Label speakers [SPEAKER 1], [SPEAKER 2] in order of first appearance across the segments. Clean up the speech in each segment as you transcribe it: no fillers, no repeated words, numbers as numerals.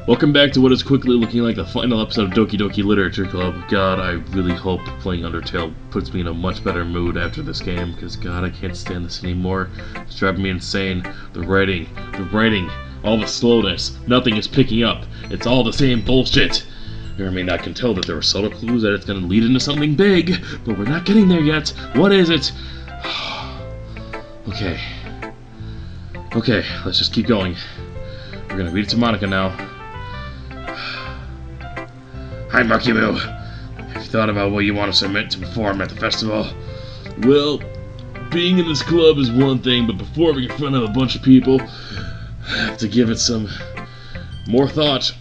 [SPEAKER 1] Welcome back to what is quickly looking like the final episode of Doki Doki Literature Club. God, I really hope playing Undertale puts me in a much better mood after this game, because God, I can't stand this anymore. It's driving me insane. The writing, all the slowness, nothing is picking up. It's all the same bullshit. I mean, I can tell that there are subtle clues that it's going to lead into something big, but we're not getting there yet. What is it? Okay, let's just keep going. We're going to read it to Monica now. Hi, Marky Moo. Have you thought about what you want to submit to perform at the festival? Well, being in this club is one thing, but performing in front of a bunch of people, I have to give it some more thought.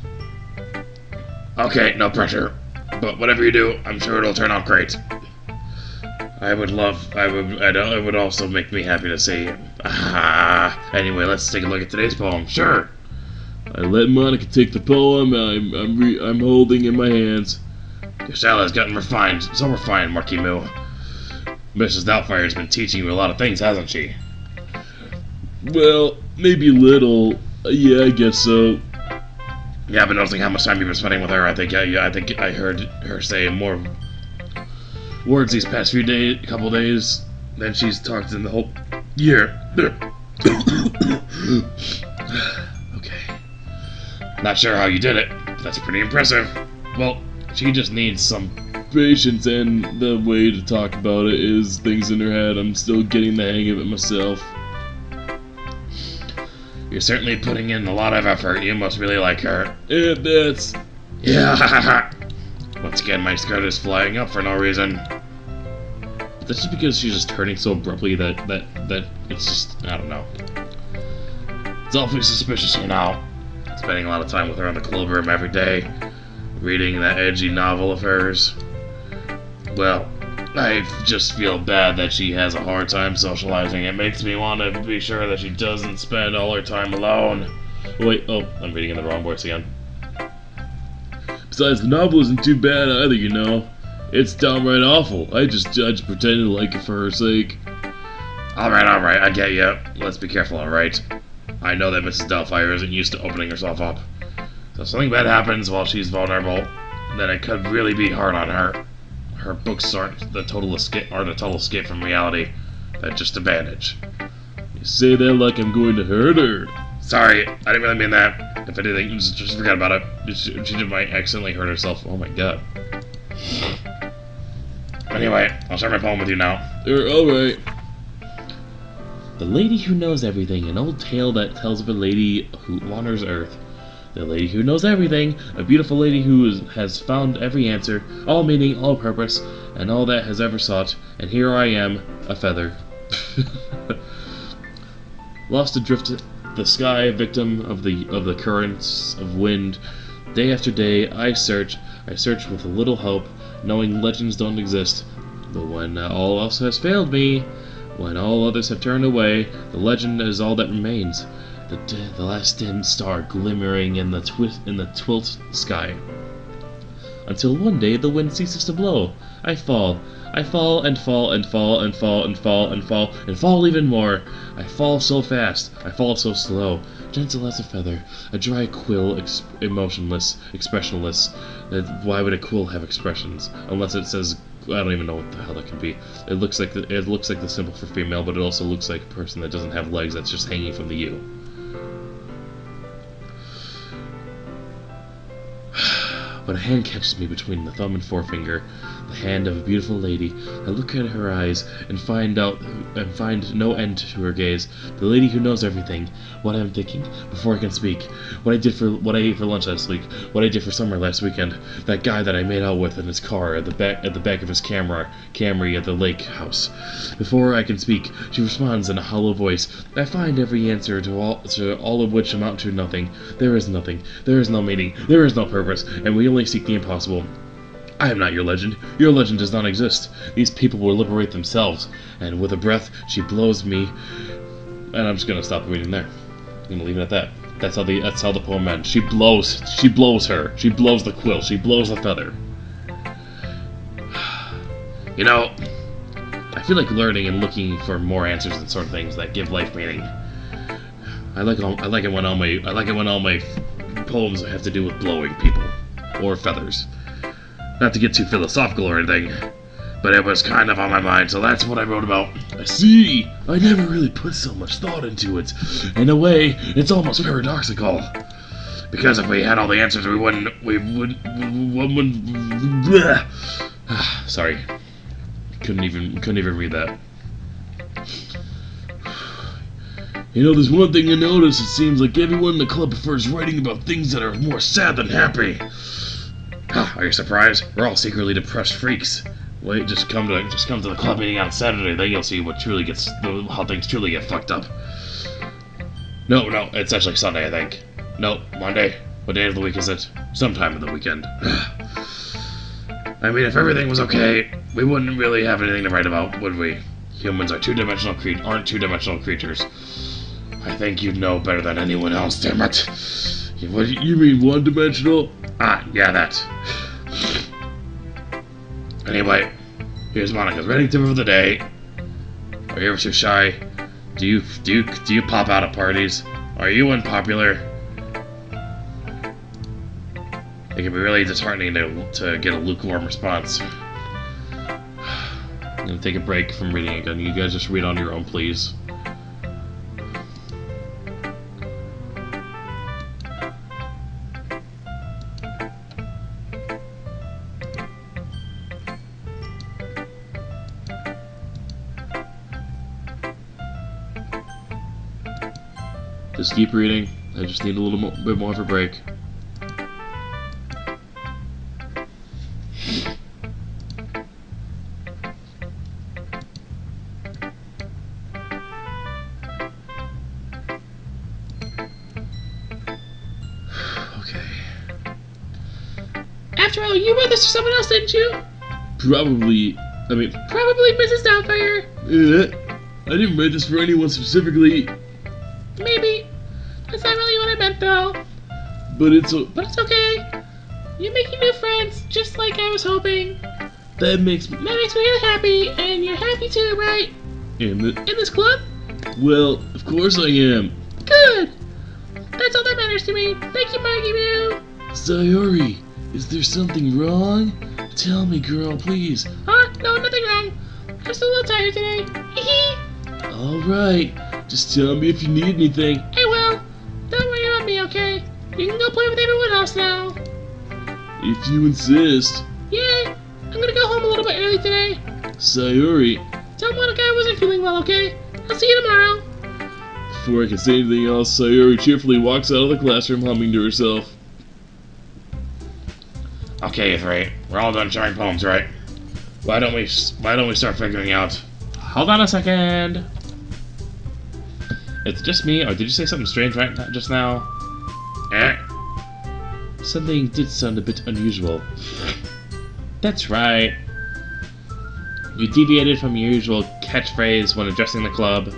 [SPEAKER 1] Okay, no pressure. But whatever you do, I'm sure it'll turn out great. It would also make me happy to see it. Anyway, let's take a look at today's poem. Sure. I let Monica take the poem I'm holding in my hands. Your style has gotten refined, so refined, Marky Moo. Mrs. Doubtfire's been teaching you a lot of things, hasn't she? Well, maybe a little. Yeah, I guess so. Yeah, I've been noticing how much time you've been spending with her. I think I heard her say more words these past couple days than she's talked in the whole year. Okay. Not sure how you did it, but that's pretty impressive. Well, she just needs some patience, and the way to talk about it is things in her head. I'm still getting the hang of it myself. You're certainly putting in a lot of effort. You must really like her. Yeah. Once again, my skirt is flying up for no reason. But that's just because she's just turning so abruptly that it's just, I don't know. It's awfully suspicious here now. Spending a lot of time with her in the club room every day, reading that edgy novel of hers. Well, I just feel bad that she has a hard time socializing. It makes me want to be sure that she doesn't spend all her time alone. Wait, oh, I'm reading in the wrong voice again. Besides, the novel isn't too bad either, you know. It's downright awful. I just pretend to like it for her sake. Alright, I get you. Let's be careful, alright? I know that Mrs. Doubtfire isn't used to opening herself up. So if something bad happens while she's vulnerable, then it could really be hard on her. Her books aren't a total escape from reality. They're just a bandage. You say that like I'm going to hurt her. Sorry, I didn't really mean that. If anything, just forget about it. She might accidentally hurt herself. Oh my god. Anyway, I'll share my poem with you now. Alright. The Lady Who Knows Everything, an old tale that tells of a lady who wanders Earth. The lady who knows everything, a beautiful lady who has found every answer, all meaning, all purpose, and all that has ever sought, and here I am, a feather. Lost adrift the sky, victim of the currents of wind. Day after day, I search with a little hope, knowing legends don't exist. But when all else has failed me, when all others have turned away, the legend is all that remains. The last dim star glimmering in the twilit sky. Until one day the wind ceases to blow. I fall and fall and fall and fall and fall and fall and fall and fall even more. I fall so fast, I fall so slow, gentle as a feather, a dry quill, emotionless, expressionless. Why would a quill have expressions? Unless it says, I don't even know what the hell that could be. It looks like the symbol for female, but it also looks like a person that doesn't have legs that's just hanging from the U. But a hand catches me between the thumb and forefinger, the hand of a beautiful lady. I look at her eyes and find no end to her gaze. The lady who knows everything, what I am thinking before I can speak, what I ate for lunch last week, what I did for summer last weekend, that guy that I made out with in his car at the back of his Camry at the lake house. Before I can speak, she responds in a hollow voice. I find every answer to all of which amount to nothing. There is nothing. There is no meaning. There is no purpose, and we only seek the impossible. I am not your legend. Your legend does not exist. These people will liberate themselves. And with a breath, she blows me. And I'm just gonna stop reading there. I'm gonna leave it at that. That's how the poem ends. She blows her. She blows the quill. She blows the feather. You know, I feel like learning and looking for more answers and sort of things that give life meaning. I like it when all my poems have to do with blowing people. Or feathers. Not to get too philosophical or anything, but it was kind of on my mind, so that's what I wrote about. I see! I never really put so much thought into it. In a way, it's almost paradoxical. Because if we had all the answers, we wouldn't... bleh. Sorry. Couldn't even read that. You know, there's one thing I noticed. It seems like everyone in the club prefers writing about things that are more sad than happy. Are you surprised? We're all secretly depressed freaks. Wait, just come to the club meeting on Saturday, then you'll see how things truly get fucked up. No, it's actually Sunday, I think. No, Monday. What day of the week is it? Sometime in the weekend. I mean, if everything was okay, we wouldn't really have anything to write about, would we? Humans aren't two-dimensional creatures. I think you'd know better than anyone else, damn it. What, you mean one-dimensional? Yeah, that. Anyway, here's Monica's writing tip of the day. Are you ever too shy? Do you pop out at parties? Are you unpopular? It can be really disheartening to get a lukewarm response. I'm gonna take a break from reading again. You guys just read on your own, please. Just keep reading. I just need a little bit more of a break.
[SPEAKER 2] After all, you wrote this for someone else, didn't you?
[SPEAKER 1] Probably
[SPEAKER 2] Mrs. Doubtfire.
[SPEAKER 1] I didn't write this for anyone specifically.
[SPEAKER 2] Maybe. That's not really what I meant, though.
[SPEAKER 1] But it's
[SPEAKER 2] okay. You're making new friends, just like I was hoping.
[SPEAKER 1] That makes me
[SPEAKER 2] really happy, and you're happy too, right?
[SPEAKER 1] In
[SPEAKER 2] this club?
[SPEAKER 1] Well, of course I am.
[SPEAKER 2] Good. That's all that matters to me. Thank you, Maggie Moo.
[SPEAKER 1] Sayori, is there something wrong? Tell me, girl, please.
[SPEAKER 2] No, nothing wrong. I'm just a little tired today.
[SPEAKER 1] Alright, just tell me if you need anything.
[SPEAKER 2] I will. Don't worry about me, okay? You can go play with everyone else now.
[SPEAKER 1] If you insist.
[SPEAKER 2] Yeah, I'm gonna go home a little bit early today.
[SPEAKER 1] Sayori.
[SPEAKER 2] Tell Monica I wasn't feeling well, okay? I'll see you tomorrow.
[SPEAKER 1] Before I can say anything else, Sayori cheerfully walks out of the classroom humming to herself. Okay, Ithray, we're all done sharing poems, right? Why don't we start figuring out? Hold on a second. It's just me, or did you say something strange right just now? Something did sound a bit unusual. That's right. You deviated from your usual catchphrase when addressing the club.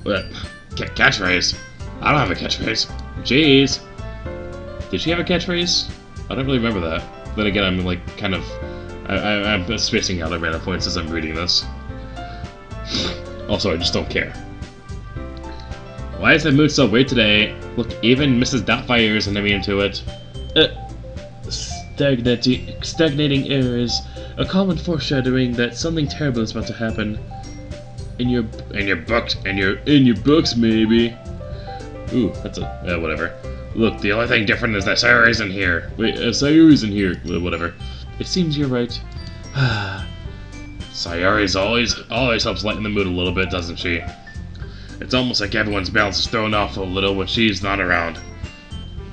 [SPEAKER 1] What? Catchphrase? I don't have a catchphrase. Jeez. Did she have a catchphrase? I don't really remember that. Then again, I'm like kind of... I'm spacing out at random points as I'm reading this. Also, I just don't care. Why is the mood so weird today? Look, even Mrs. Doubtfire isn't immune to it. Stagnating errors. A common foreshadowing that something terrible is about to happen. In your books, maybe. Ooh, that's a whatever. Look, the only thing different is that Sayori isn't here. Wait, Sayori isn't here. Whatever. It seems you're right. Sayori's always helps lighten the mood a little bit, doesn't she? It's almost like everyone's balance is thrown off a little when she's not around.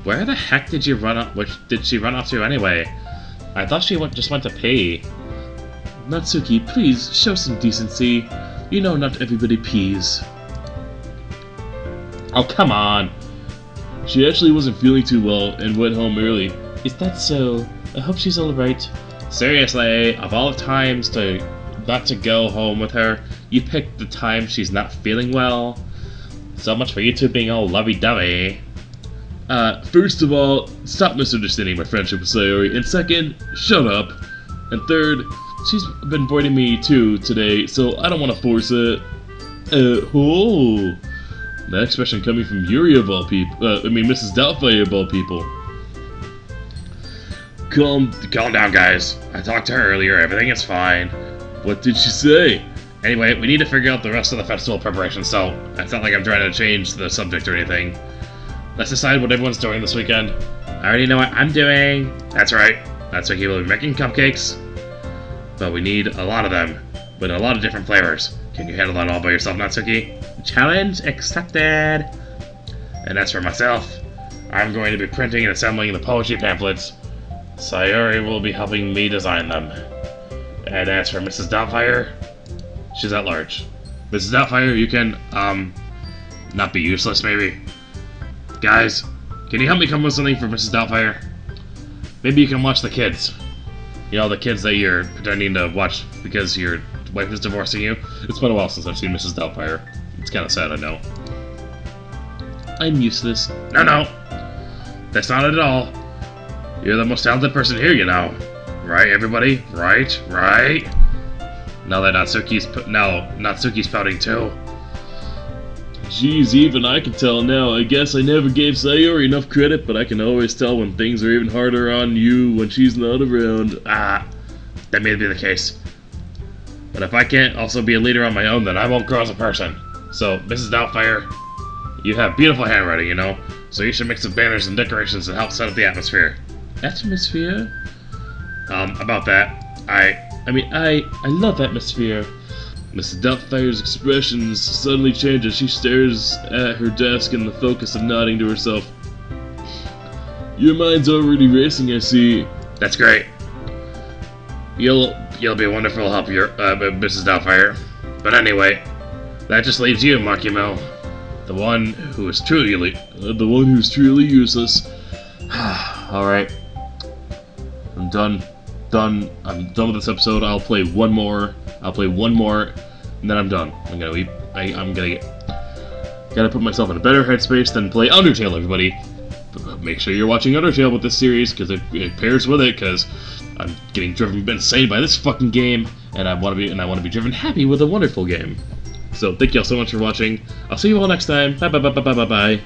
[SPEAKER 1] Where the heck did you run off? Did she run off to anyway? I thought she just went to pee. Natsuki, please show some decency. You know not everybody pees. Oh, come on. She actually wasn't feeling too well and went home early. Is that so? I hope she's alright. Seriously, of all the times not to go home with her, you picked the time she's not feeling well? So much for you two being all lovey-dovey. First of all, stop misunderstanding my friendship with Sayori, and second, shut up. And third, she's been avoiding me too today, so I don't want to force it. That expression coming from Yuri of all people. Mrs. Doubtfire of all people. Calm down, guys. I talked to her earlier. Everything is fine. What did she say? Anyway, we need to figure out the rest of the festival preparation, so it's not like I'm trying to change the subject or anything. Let's decide what everyone's doing this weekend. I already know what I'm doing. That's right. Natsuki will be making cupcakes, but we need a lot of them, with a lot of different flavors. Can you handle that all by yourself, Natsuki? Challenge accepted. And as for myself, I'm going to be printing and assembling the poetry pamphlets. Sayori will be helping me design them. And as for Mrs. Doubtfire, she's at large. Mrs. Doubtfire, you can, not be useless, maybe. Guys, can you help me come up with something for Mrs. Doubtfire? Maybe you can watch the kids. You know, the kids that you're pretending to watch because your wife is divorcing you. It's been a while since I've seen Mrs. Doubtfire. It's kind of sad, I know. I'm useless. No. That's not it at all. You're the most talented person here, you know. Right, everybody? Right? Now that Natsuki's pouting too. Jeez, even I can tell now. I guess I never gave Sayori enough credit, but I can always tell when things are even harder on you when she's not around. That may be the case. But if I can't also be a leader on my own, then I won't grow as a person. So, Mrs. Doubtfire, you have beautiful handwriting, you know, so you should make some banners and decorations to help set up the atmosphere. Atmosphere? About that, I love atmosphere. Mrs. Doubtfire's expressions suddenly change as she stares at her desk in the focus of nodding to herself. Your mind's already racing, I see. That's great. You'll be a wonderful help, Mrs. Doubtfire. But anyway, that just leaves you, Makimo, the one who is truly useless. All right, I'm done. I'm done with this episode. I'll play one more, and then I'm done. Gotta put myself in a better headspace than play Undertale, everybody. But make sure you're watching Undertale with this series, because it pairs with it, because I'm getting driven insane by this fucking game, and I want to be driven happy with a wonderful game. So thank you all so much for watching. I'll see you all next time. Bye.